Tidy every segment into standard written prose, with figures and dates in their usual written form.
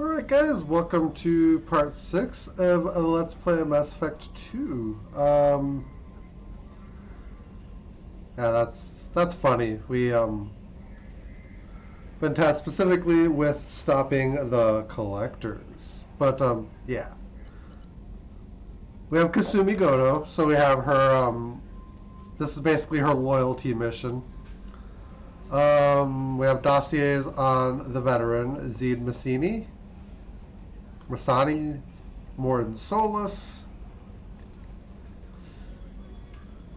Alright guys, welcome to part 6 of Let's Play Mass Effect 2. Yeah, that's funny. We been tasked specifically with stopping the collectors. But yeah. We have Kasumi Goto, so we have her this is basically her loyalty mission. We have dossiers on the veteran, Zed Masani, Morton Solus,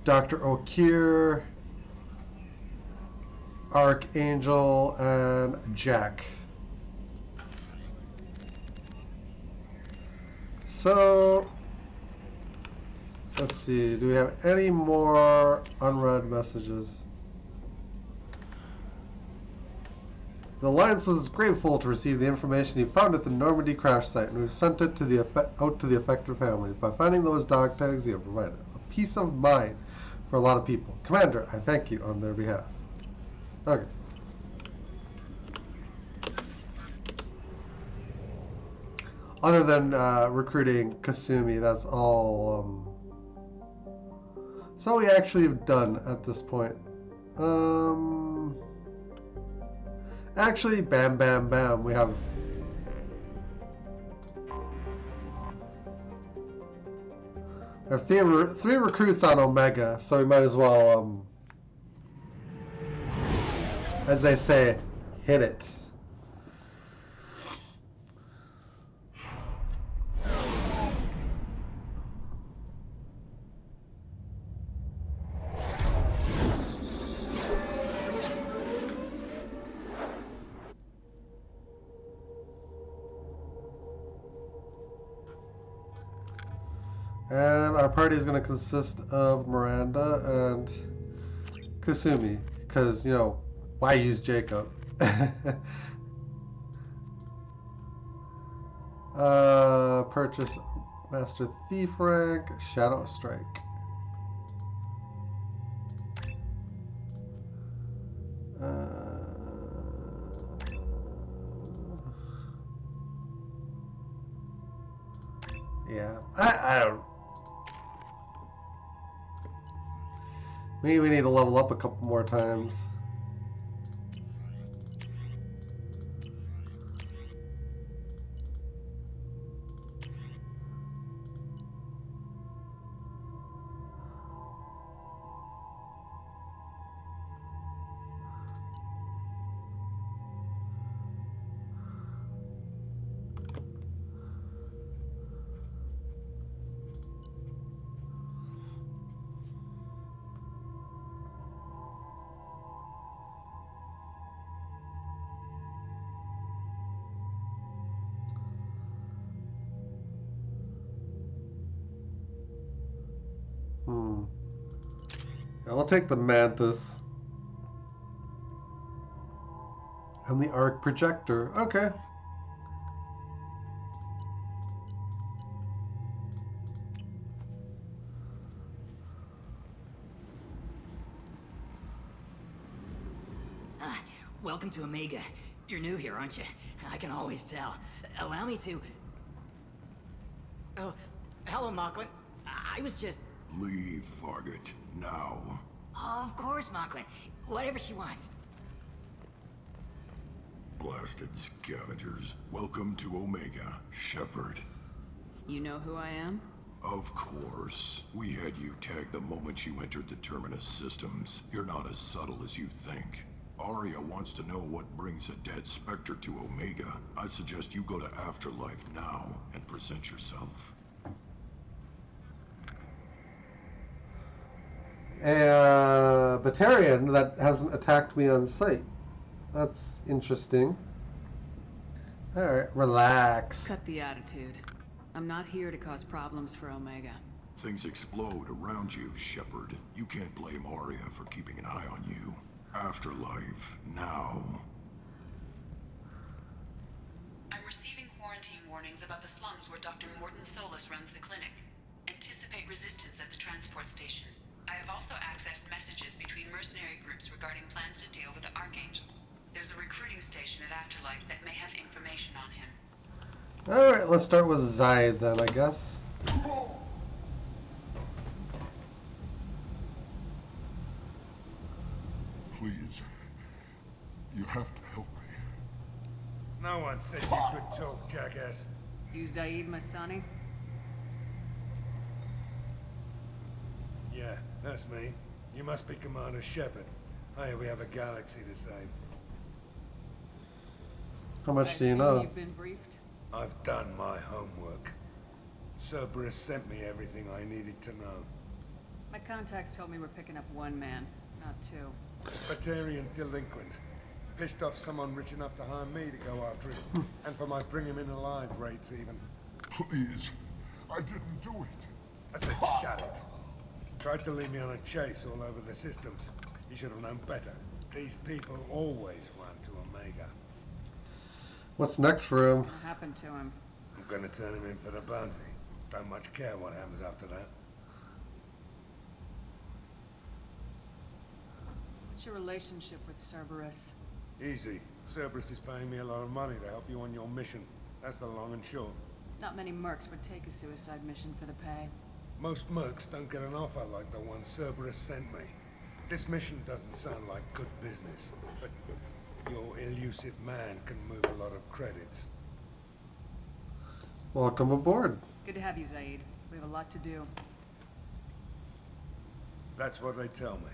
Dr. Okir, Archangel, and Jack. So, let's see, do we have any more unread messages? The Alliance was grateful to receive the information he found at the Normandy crash site, and we sent it to out to the affected families. By finding those dog tags, you have provided a peace of mind for a lot of people. Commander, I thank you on their behalf. Okay. Other than recruiting Kasumi, that's all. So we actually have done at this point. Actually, bam, bam, bam. We have three recruits on Omega, so we might as well, as they say, hit it. And our party is going to consist of Miranda and Kasumi, because, you know, why use Jacob? Purchase Master Thief rank, Shadow Strike. Yeah, I don't. We need to level up a couple more times. I'll take the Mantis. And the arc projector. Okay. Welcome to Omega. You're new here, aren't you? I can always tell. Allow me to... Oh, hello, Mocklin. I was just... Leave, Fargate, now. Of course, Mocklin. Whatever she wants. Blasted scavengers. Welcome to Omega, Shepard. You know who I am? Of course. We had you tagged the moment you entered the Terminus systems. You're not as subtle as you think. Aria wants to know what brings a dead Spectre to Omega. I suggest you go to Afterlife now and present yourself. A Batarian that hasn't attacked me on sight. That's interesting. Alright, relax. Cut the attitude. I'm not here to cause problems for Omega. Things explode around you, Shepard. You can't blame Aria for keeping an eye on you. Afterlife, now. I'm receiving quarantine warnings about the slums where Dr. Morton Solus runs the clinic. Anticipate resistance at the transport station. I have also accessed messages between mercenary groups regarding plans to deal with the Archangel. There's a recruiting station at Afterlife that may have information on him. Alright, let's start with Zaid then, I guess. Please. You have to help me. No one said you could talk, jackass. You Zaid Masani? Yeah, that's me. You must be Commander Shepard. Hey, we have a galaxy to save. How much do you I assume know? you've been briefed? I've done my homework. Cerberus sent me everything I needed to know. My contacts told me we're picking up one man, not two. Batarian delinquent. Pissed off someone rich enough to hire me to go after him. And for my bring him in alive rates even. Please. I didn't do it. I said shut it. Tried to lead me on a chase all over the systems. He should have known better. These people always run to Omega. What's next for him? What happened to him? I'm gonna turn him in for the bounty. Don't much care what happens after that. What's your relationship with Cerberus? Easy. Cerberus is paying me a lot of money to help you on your mission. That's the long and short. Not many mercs would take a suicide mission for the pay. Most mercs don't get an offer like the one Cerberus sent me. This mission doesn't sound like good business, but your elusive man can move a lot of credits. Welcome aboard. Good to have you, Zaid. We have a lot to do. That's what they tell me.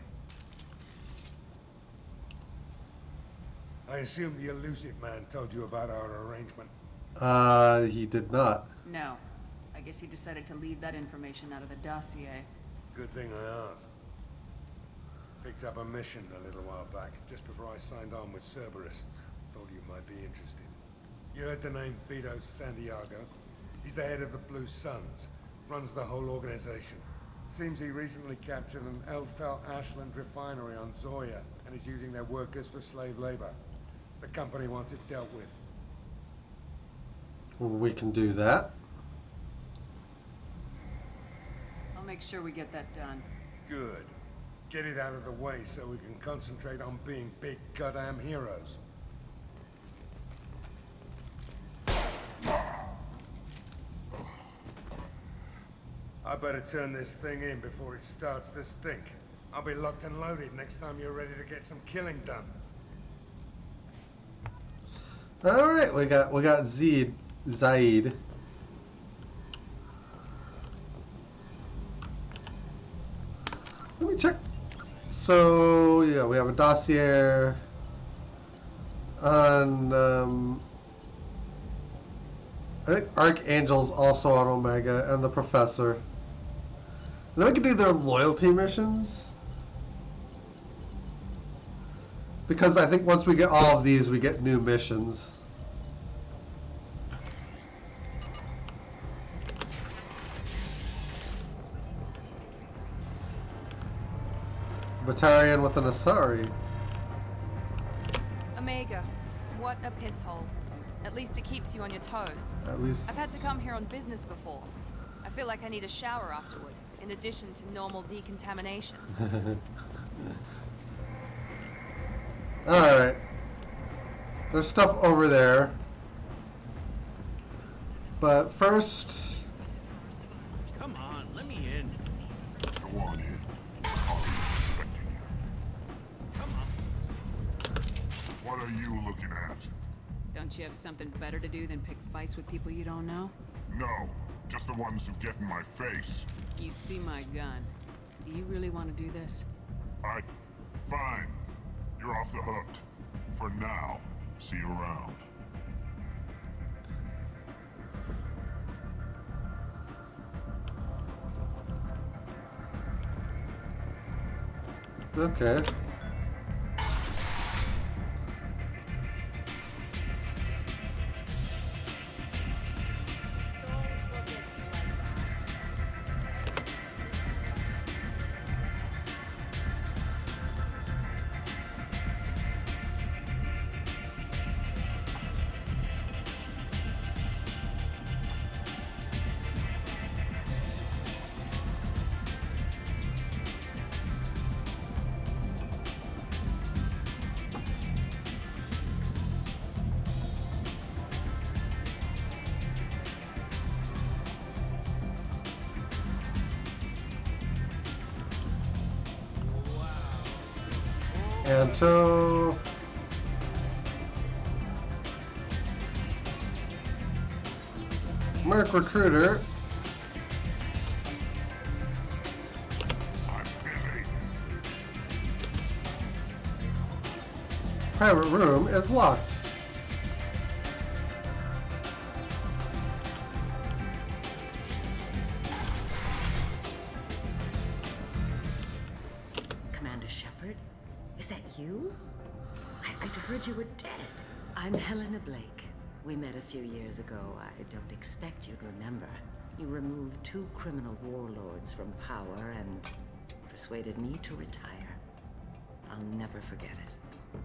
I assume the elusive man told you about our arrangement. He did not. No. I guess he decided to leave that information out of the dossier. Good thing I asked. Picked up a mission a little while back, just before I signed on with Cerberus. Thought you might be interested. You heard the name Vito Santiago? He's the head of the Blue Suns. Runs the whole organization. Seems he recently captured an Eldfell Ashland refinery on Zoya and is using their workers for slave labor. The company wants it dealt with. We can do that. I'll make sure we get that done. Good. Get it out of the way so we can concentrate on being big goddamn heroes. I better turn this thing in before it starts to stink. I'll be locked and loaded next time you're ready to get some killing done. All right, we got Zaid. Let me check. So yeah, we have a dossier on. I think Archangel's also on Omega, and the Professor. And then we can do their loyalty missions. Because I think once we get all of these, we get new missions. Batarian with an Asari. Omega, what a piss hole. At least it keeps you on your toes. At least. I've had to come here on business before. I feel like I need a shower afterward, in addition to normal decontamination. Alright. There's stuff over there. But first... Come on, let me in. Go on in. I'll be expecting you. Come on. What are you looking at? Don't you have something better to do than pick fights with people you don't know? No, just the ones who get in my face. You see my gun. Do you really want to do this? Fine. You're off the hook. For now. See you around. Okay. Anto. Merc Recruiter. I'm busy. Private room is locked. Commander Shepard? Is that you? I'd heard you were dead. I'm Helena Blake. We met a few years ago. I don't expect you'd remember. You removed 2 criminal warlords from power and persuaded me to retire. I'll never forget it.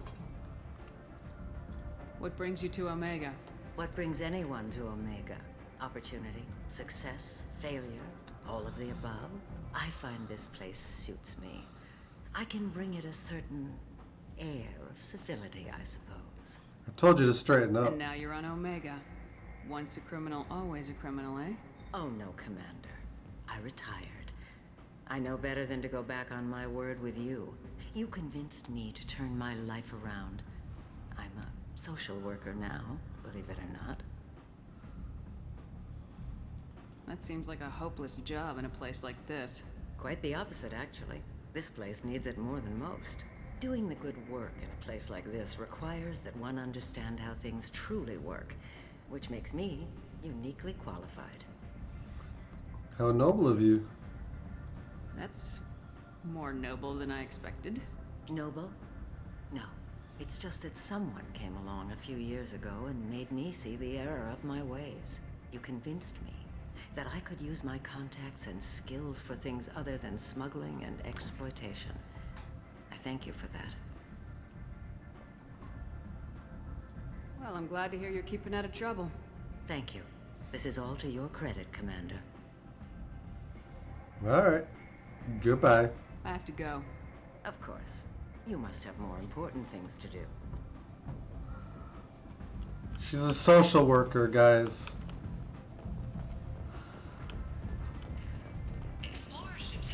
What brings you to Omega? What brings anyone to Omega? Opportunity, success, failure, all of the above? I find this place suits me. I can bring it a certain air of civility, I suppose. I told you to straighten up. And now you're on Omega. Once a criminal, always a criminal, eh? Oh no, Commander. I retired. I know better than to go back on my word with you. You convinced me to turn my life around. I'm a social worker now, believe it or not. That seems like a hopeless job in a place like this. Quite the opposite, actually. This place needs it more than most. Doing the good work in a place like this requires that one understand how things truly work, which makes me uniquely qualified. How noble of you. That's more noble than I expected. Noble? No. It's just that someone came along a few years ago and made me see the error of my ways. You convinced me that I could use my contacts and skills for things other than smuggling and exploitation. I thank you for that. Well, I'm glad to hear you're keeping out of trouble. Thank you. This is all to your credit, Commander. Alright. Goodbye. I have to go. Of course. You must have more important things to do. She's a social worker, guys.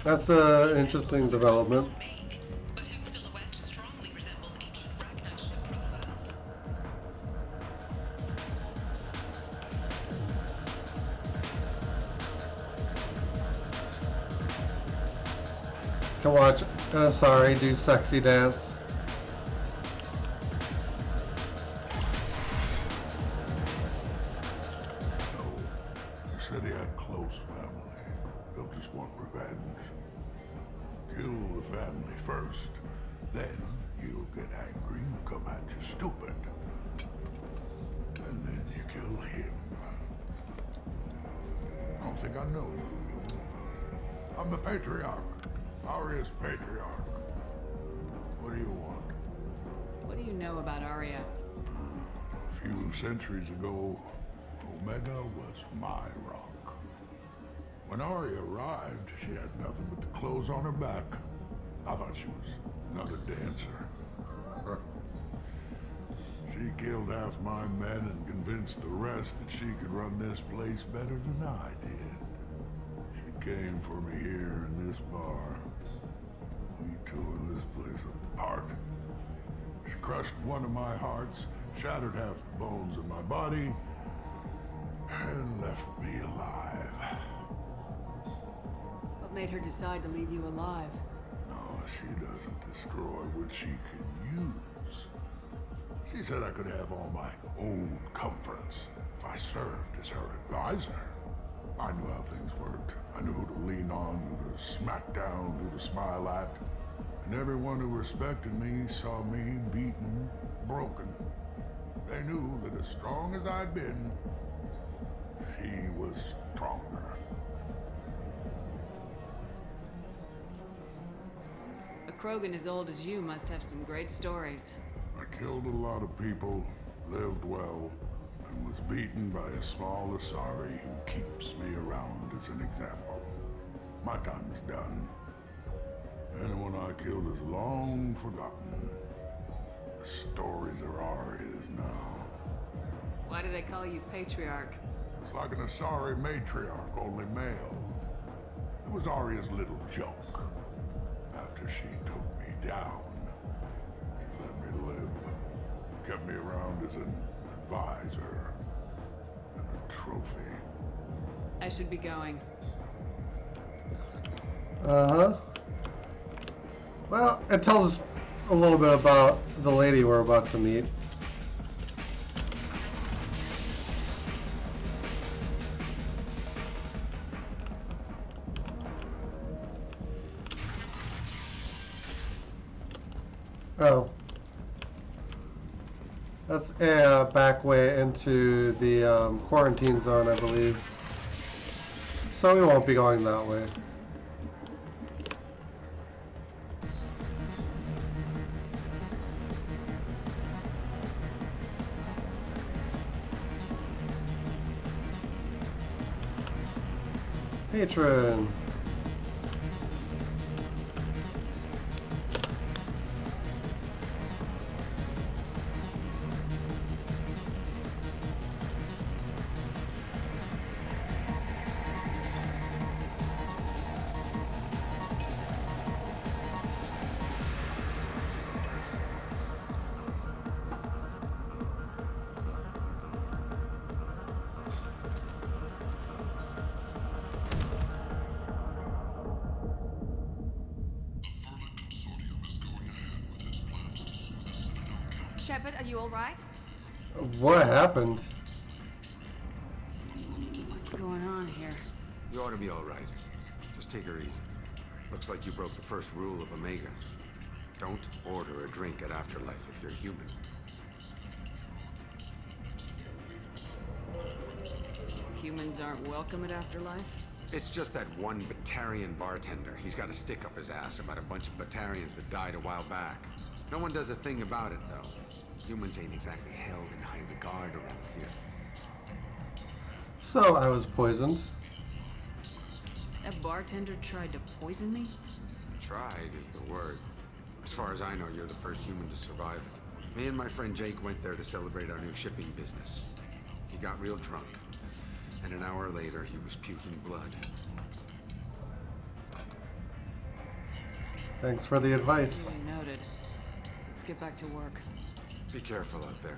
That's an interesting development. But whose silhouette strongly resembles ancient Ragnar ship profiles. To watch Asari do sexy dance. No. You said he had close family. They'll just want revenge. Kill the family first. Then you'll get angry and come at you stupid. And then you kill him. I don't think I know you. I'm the Patriarch. Aria's Patriarch. What do you want? What do you know about Aria? A few centuries ago, Omega was my rock. When Aria arrived, she had nothing but the clothes on her back. I thought she was another dancer. She killed half my men and convinced the rest that she could run this place better than I did. She came for me here in this bar. We tore this place apart. She crushed one of my hearts, shattered half the bones in my body, and left me alive. What made her decide to leave you alive? No, she doesn't destroy what she can use. She said I could have all my own comforts if I served as her advisor. I knew how things worked. I knew who to lean on, who to smack down, who to smile at. And everyone who respected me saw me beaten, broken. They knew that as strong as I'd been, she was stronger. A Krogan as old as you must have some great stories. I killed a lot of people, lived well, and was beaten by a small Asari who keeps me around as an example. My time is done. Anyone I killed is long forgotten. The stories are Aria's now. Why do they call you Patriarch? It's like an Asari matriarch, only male. It was Aria's little joke. After she took me down, kept me around as an advisor and a trophy. I should be going. Uh-huh. Well, it tells us a little bit about the lady we're about to meet. Oh. That's a back way into the quarantine zone, I believe. So we won't be going that way. Patron. Shepard, are you alright? What happened? What's going on here? You ought to be all right. Just take her easy. Looks like you broke the first rule of Omega. Don't order a drink at Afterlife if you're human. Humans aren't welcome at Afterlife? It's just that one Batarian bartender. He's got a stick up his ass about a bunch of Batarians that died a while back. No one does a thing about it, though. Humans ain't exactly held in high regard around here. So I was poisoned. That bartender tried to poison me? Tried is the word. As far as I know, you're the first human to survive it. Me and my friend Jake went there to celebrate our new shipping business. He got real drunk, and an hour later he was puking blood. Thanks for the advice. Duly noted. Let's get back to work. Be careful out there.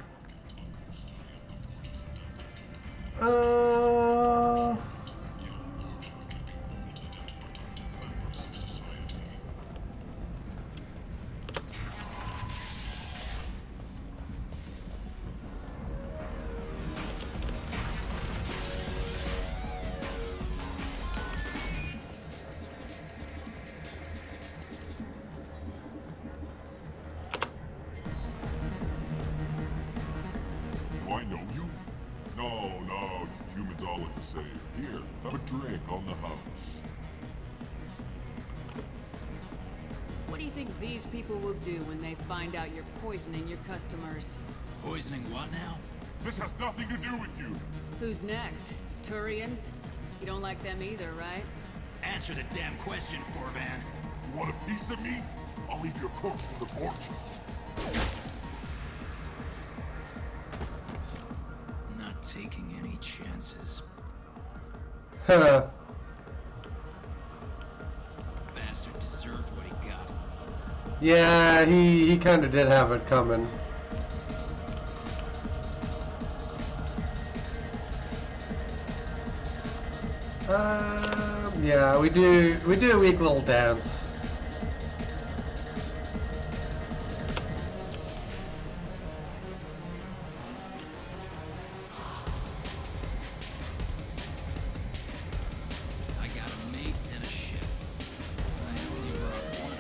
Do I know you? No, humans all look the same. Here, have a drink on the house. What do you think these people will do when they find out you're poisoning your customers? Poisoning what now? This has nothing to do with you. Who's next? Turians? You don't like them either, right? Answer the damn question, Forvan. You want a piece of me? I'll leave your corpse for the fortune. Not taking any chances. Huh. Bastard deserved what he got. Yeah, he kind of did have it coming. Yeah, we do a weak little dance. I got a mate and a ship. I only brought one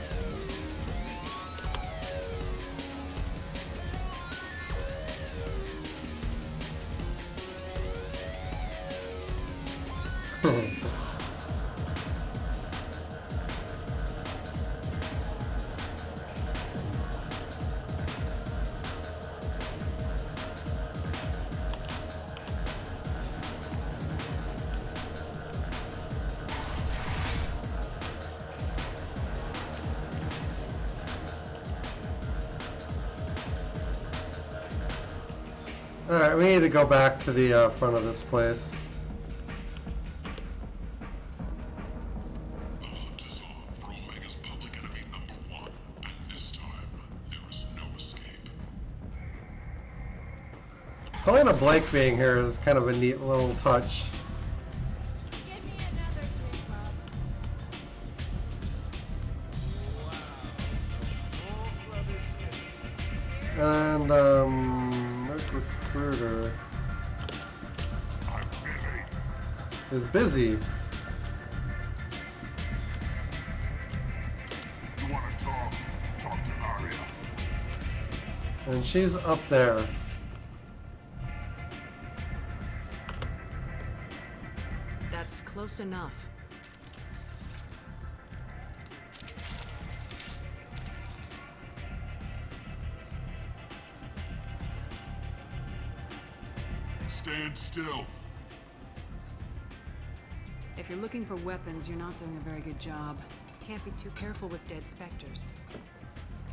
Alright, we need to go back to the front of this place. The hunt is on for Omega's public enemy #1, and this time, there is no escape. Helena Blake being here is kind of a neat little touch. Give me another drink, Bob. And recruiter is busy. You want to talk? Talk to Aria. And she's up there. That's close enough. Stand still. If you're looking for weapons, you're not doing a very good job. Can't be too careful with dead specters.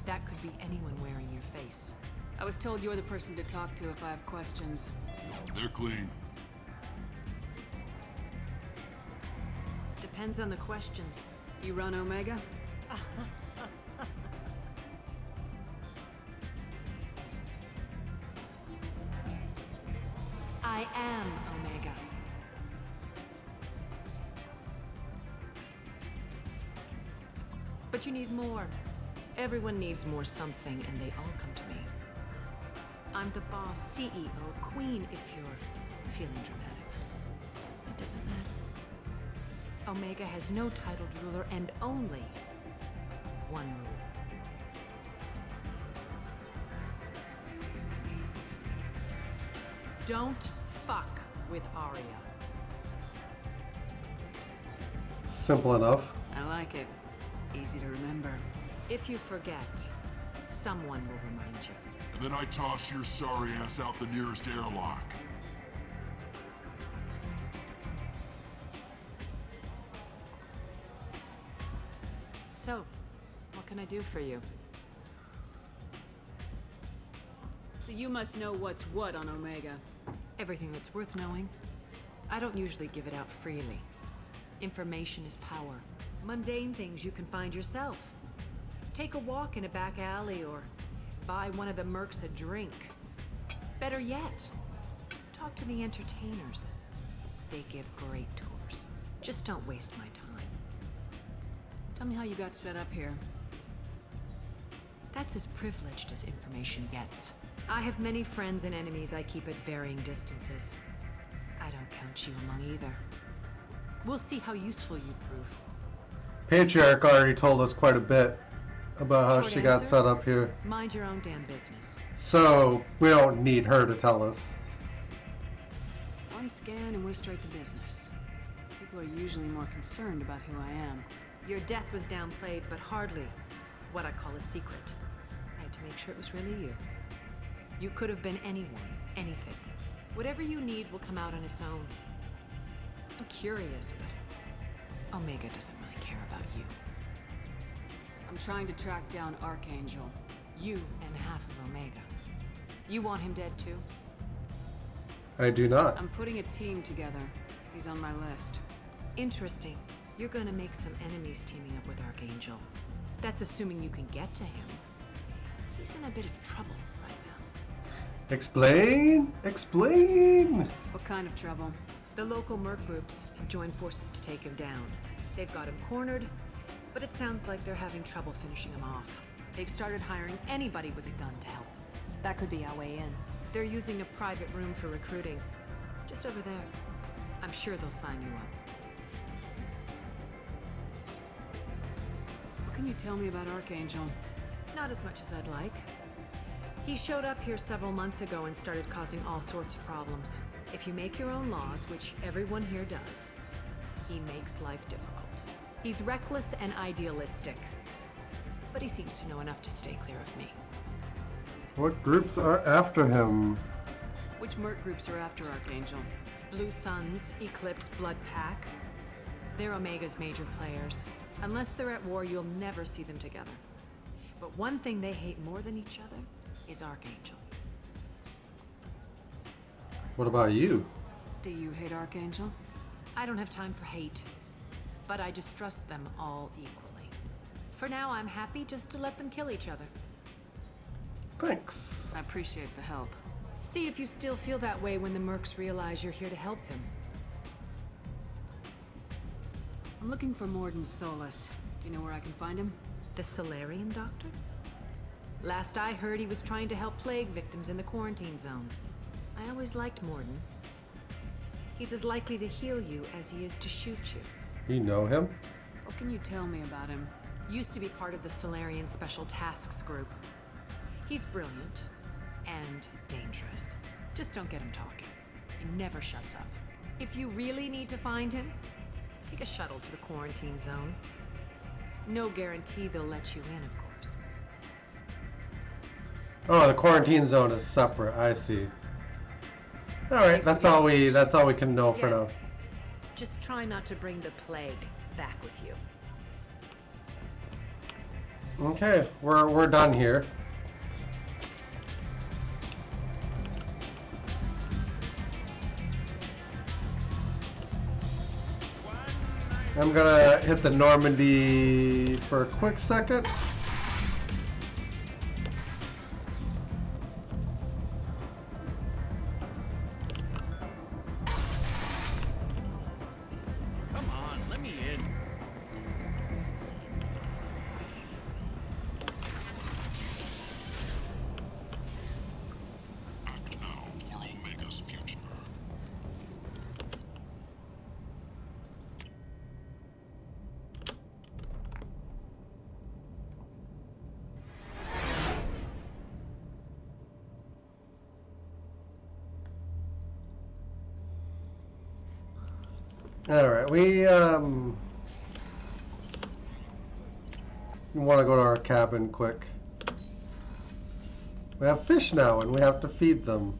That could be anyone wearing your face. I was told you're the person to talk to if I have questions. They're clean. Depends on the questions. You run Omega? I am Omega. But you need more. Everyone needs more something, and they all come to me. I'm the boss, CEO, queen, if you're feeling dramatic. It doesn't matter. Omega has no titled ruler and only one rule. Don't fuck with Aria. Simple enough. I like it. Easy to remember. If you forget, someone will remind you. And then I toss your sorry ass out the nearest airlock. So, what can I do for you? So you must know what's what on Omega. Everything that's worth knowing. I don't usually give it out freely. Information is power. Mundane things you can find yourself. Take a walk in a back alley or buy one of the mercs a drink. Better yet, talk to the entertainers. They give great tours. Just don't waste my time. Tell me how you got set up here. That's as privileged as information gets. I have many friends and enemies I keep at varying distances. I don't count you among either. We'll see how useful you prove. Patriarch already told us quite a bit about how Short she got answer? set up here. Mind your own damn business. So, we don't need her to tell us. One scan and we're straight to business. People are usually more concerned about who I am. Your death was downplayed, but hardly what I call a secret. I had to make sure it was really you. You could have been anyone, anything. Whatever you need will come out on its own. I'm curious, but Omega doesn't really care about you. I'm trying to track down Archangel. You and half of Omega. You want him dead too? I do not. I'm putting a team together. He's on my list. Interesting. You're gonna make some enemies teaming up with Archangel. That's assuming you can get to him. He's in a bit of trouble right now. Explain? Explain! What kind of trouble? The local merc groups have joined forces to take him down. They've got him cornered, but it sounds like they're having trouble finishing him off. They've started hiring anybody with a gun to help. That could be our way in. They're using a private room for recruiting. Just over there. I'm sure they'll sign you up. What can you tell me about Archangel? Not as much as I'd like. He showed up here several months ago and started causing all sorts of problems. If you make your own laws, which everyone here does, he makes life difficult. He's reckless and idealistic. But he seems to know enough to stay clear of me. What groups are after him? Which merc groups are after Archangel? Blue Suns, Eclipse, Blood Pack. They're Omega's major players. Unless they're at war, you'll never see them together. But one thing they hate more than each other is Archangel. What about you? Do you hate Archangel? I don't have time for hate. But I distrust them all equally. For now, I'm happy just to let them kill each other. Thanks. I appreciate the help. See if you still feel that way when the mercs realize you're here to help him. I'm looking for Morden Solus. Do you know where I can find him? The Solarian doctor? Last I heard, he was trying to help plague victims in the quarantine zone. I always liked Morden. He's as likely to heal you as he is to shoot you. You know him? What can you tell me about him? Used to be part of the Solarian Special Tasks Group. He's brilliant and dangerous. Just don't get him talking. He never shuts up. If you really need to find him, take a shuttle to the quarantine zone. No guarantee they'll let you in, of course. Oh, the quarantine zone is separate. I see. All right, that's all we can know for now. Just try not to bring the plague back with you. Okay, we're done here. I'm gonna hit the Normandy for a quick second. Come on, let me in. Act now for Omega's future. Alright, we want to go to our cabin quick. We have fish now and we have to feed them.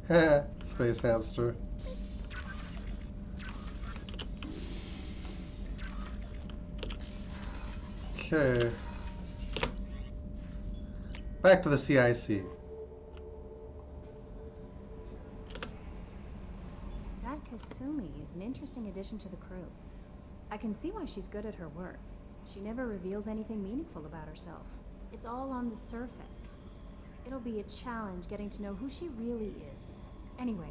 Heh, space hamster. Okay. Back to the CIC. That Kasumi is an interesting addition to the crew. I can see why she's good at her work. She never reveals anything meaningful about herself. It's all on the surface. It'll be a challenge getting to know who she really is. Anyway,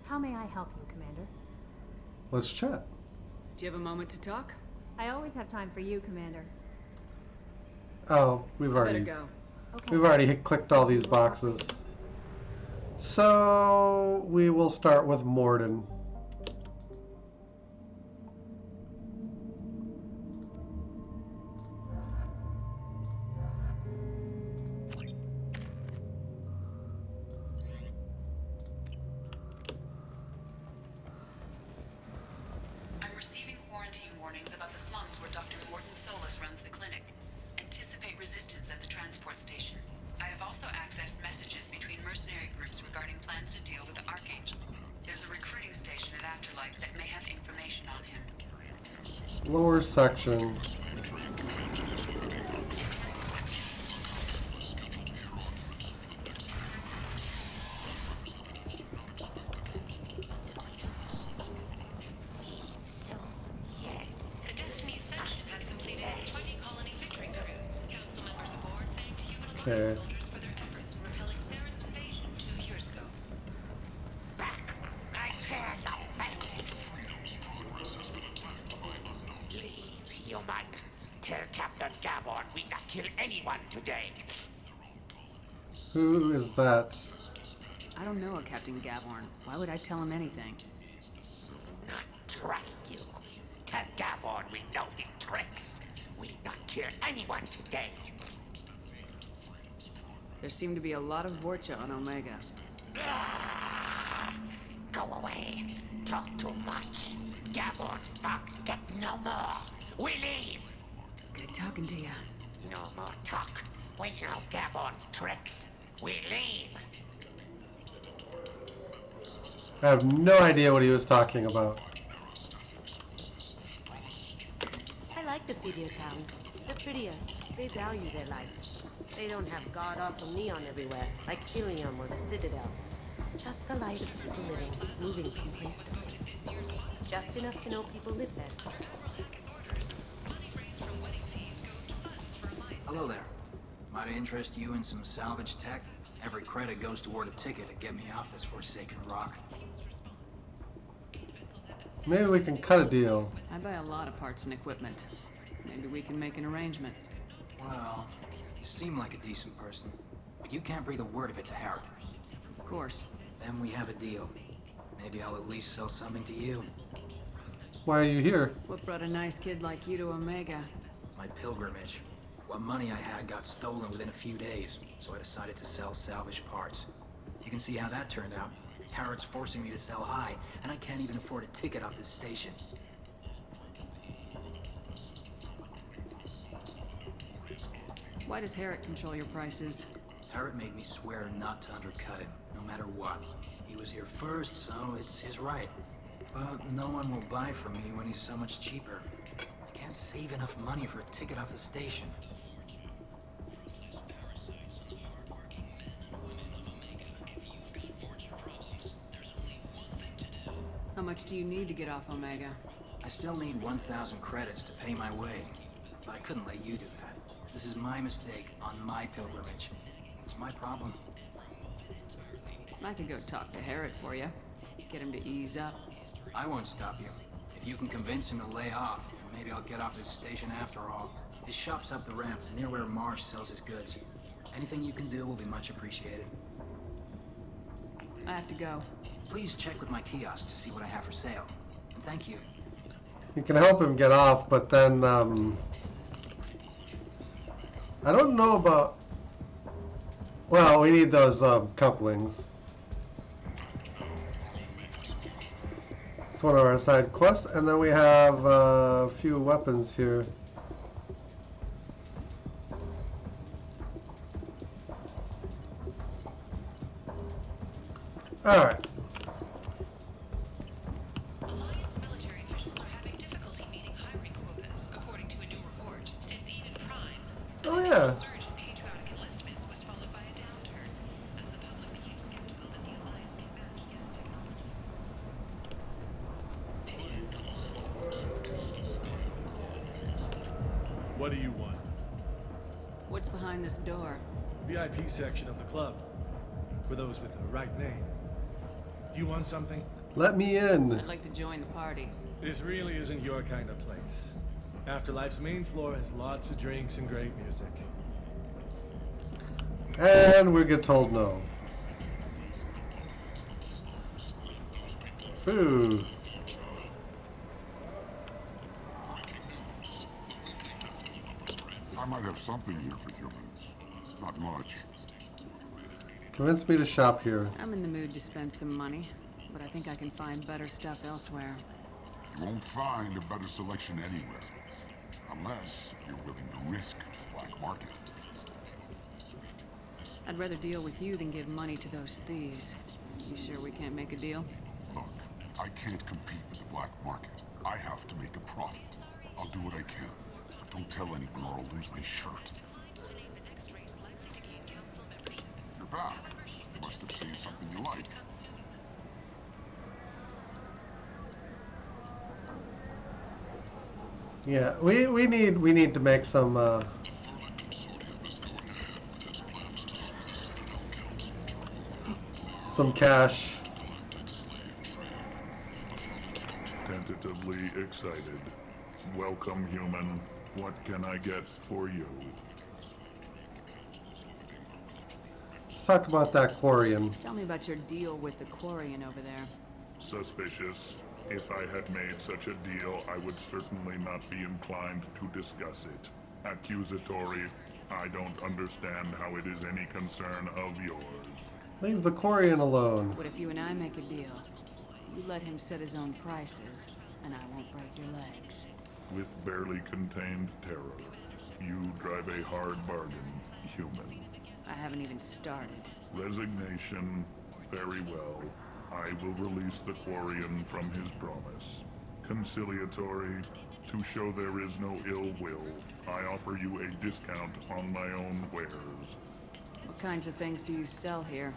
how may I help you, Commander? Let's chat. Do you have a moment to talk? I always have time for you, Commander. Oh, we've Better already go. Okay. we've already clicked all these boxes. So we will start with Morden. I'm receiving quarantine warnings about the slums where Dr. Morden Solus runs the clinic. Anticipate resistance at the transport station. I have also accessed messages between mercenary groups regarding plans to deal with the Archangel. There's a recruiting station at Afterlight that may have information on him. Lower section. The Destiny Ascension has completed its 20 colony victory cruise. Council members aboard thanked human Okay. soldiers for their efforts in repelling Saren's invasion 2 years ago. Leave, human. Tell Captain Gavon we not kill anyone today. Who is that? I don't know a Captain Gavorn. Why would I tell him anything? Not trust you. Tell Gavon we know his tricks. We not kill anyone today. There seem to be a lot of Vorcha on Omega. Go away. Talk too much. Gavon's fox get no more. We leave. Good talking to you. No more talk. We know Gavon's tricks. We leave. I have no idea what he was talking about. I like the city towns. They're prettier. They value their lives. They don't have god-awful neon everywhere, like Ilium or the Citadel. Just the light of people living, moving from place to place. Just enough to know people live there. Hello there. Might I interest you in some salvage tech? Every credit goes toward a ticket to get me off this forsaken rock. Maybe we can cut a deal. I buy a lot of parts and equipment. Maybe we can make an arrangement. Well, you seem like a decent person, but you can't breathe a word of it to Harry. Of course. Then we have a deal. Maybe I'll at least sell something to you. Why are you here? What brought a nice kid like you to Omega? My pilgrimage. What money I had got stolen within a few days, so I decided to sell salvage parts. You can see how that turned out. Harrod's forcing me to sell high, and I can't even afford a ticket off this station. Why does Harrod control your prices? Harrod made me swear not to undercut him, no matter what. He was here first, so it's his right. But no one will buy from me when he's so much cheaper. I can't save enough money for a ticket off the station. How much do you need to get off Omega? I still need 1,000 credits to pay my way, but I couldn't let you do that. This is my mistake on my pilgrimage. It's my problem. I could go talk to Harrod for you. Get him to ease up. I won't stop you. If you can convince him to lay off, maybe I'll get off this station after all. His shop's up the ramp, near where Marsh sells his goods. Anything you can do will be much appreciated. I have to go. Please check with my kiosk to see what I have for sale. And thank you. You can help him get off, but then, I don't know about... Well, we need those, couplings. It's one of our side quests, and then we have a few weapons here. Alright. Oh yeah. What do you want? What's behind this door? VIP section of the club. For those with the right name. Do you want something? Let me in. I'd like to join the party. This really isn't your kind of place. Afterlife's main floor has lots of drinks and great music. And we get told no. Ooh. I might have something here for humans. Not much. Convince me to shop here. I'm in the mood to spend some money, but I think I can find better stuff elsewhere. You won't find a better selection anywhere. Unless you're willing to risk the black market. I'd rather deal with you than give money to those thieves. You sure we can't make a deal? Look, I can't compete with the black market. I have to make a profit. I'll do what I can. But don't tell anyone or I'll lose my shirt. You're back. You must have seen something you like. Yeah, we need to make some cash. Tentatively excited. Welcome, human. What can I get for you? Let's talk about that Quarian. Tell me about your deal with the Quarian over there. Suspicious. If I had made such a deal, I would certainly not be inclined to discuss it. Accusatory. I don't understand how it is any concern of yours. Leave the Quarian alone. What if you and I make a deal? You let him set his own prices, and I won't break your legs. With barely contained terror, you drive a hard bargain, human. I haven't even started. Resignation. Very well. I will release the Quarian from his promise. Conciliatory. To show there is no ill will, I offer you a discount on my own wares. What kinds of things do you sell here?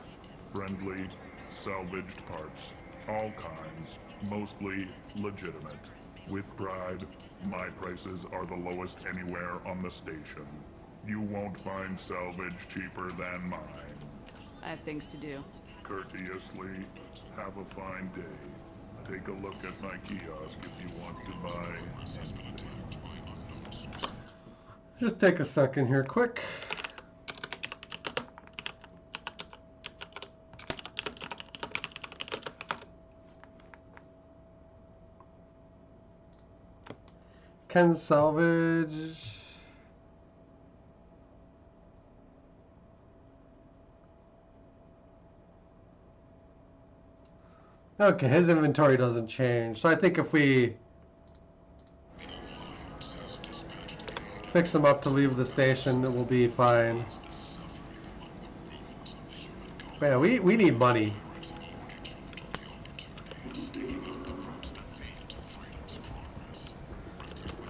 Friendly, salvaged parts. All kinds. Mostly legitimate. With pride, my prices are the lowest anywhere on the station. You won't find salvage cheaper than mine. I have things to do. Courteously, have a fine day. Take a look at my kiosk if you want to buy anything. Just take a second here, quick. Can salvage. Okay, his inventory doesn't change. So I think if we fix him up to leave the station, it will be fine. But yeah, we need money.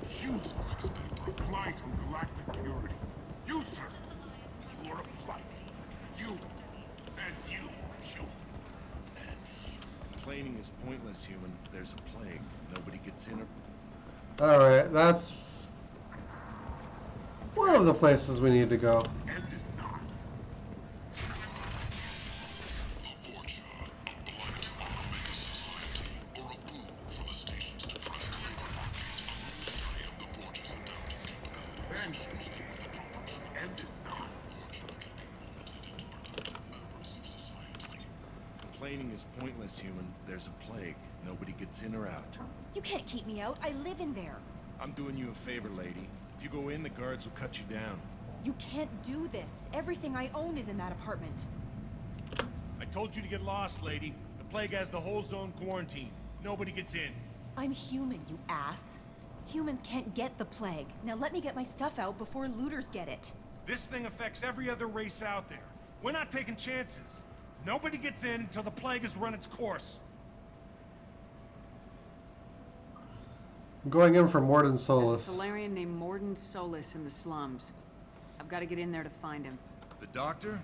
Humans, replies from galactic purity. You, sir, you are a plight. You, and you, human. Complaining is pointless, human. There's a plague. Nobody gets in or... Alright, that's one of the places we need to go. Complaining is pointless, human. There's a plague. Nobody gets in or out. You can't keep me out. I live in there. I'm doing you a favor, lady. If you go in, the guards will cut you down. You can't do this. Everything I own is in that apartment. I told you to get lost, lady. The plague has the whole zone quarantined. Nobody gets in. I'm human, you ass. Humans can't get the plague. Now let me get my stuff out before looters get it. This thing affects every other race out there. We're not taking chances. Nobody gets in until the plague has run its course. I'm going in for Morden There's Solus. a Solarian named Morden Solus in the slums. I've got to get in there to find him. The doctor?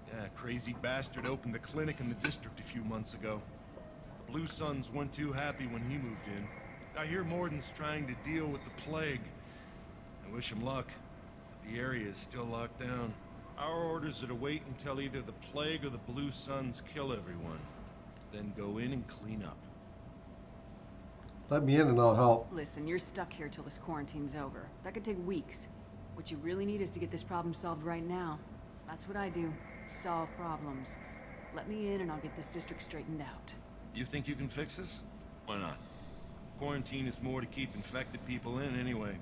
Yeah, crazy bastard opened a clinic in the district a few months ago. The Blue Suns weren't too happy when he moved in. I hear Morden's trying to deal with the plague. I wish him luck, but the area is still locked down. Our orders are to wait until either the plague or the Blue Suns kill everyone. Then go in and clean up. Let me in and I'll help. Listen, you're stuck here till this quarantine's over. That could take weeks. What you really need is to get this problem solved right now. That's what I do. Solve problems. Let me in and I'll get this district straightened out. You think you can fix this? Why not? Quarantine is more to keep infected people in anyway.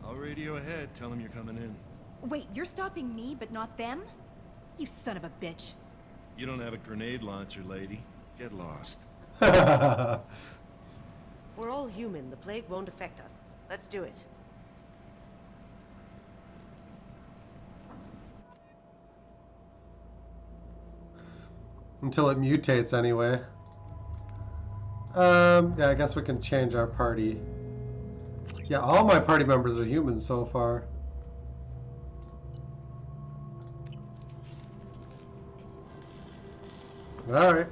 I'll radio ahead, tell them you're coming in. Wait, you're stopping me, but not them? You son of a bitch. You don't have a grenade launcher, lady. Get lost. We're all human. The plague won't affect us. Let's do it. Until it mutates anyway. Yeah, I guess we can change our party. Yeah, all my party members are humans so far. Alright.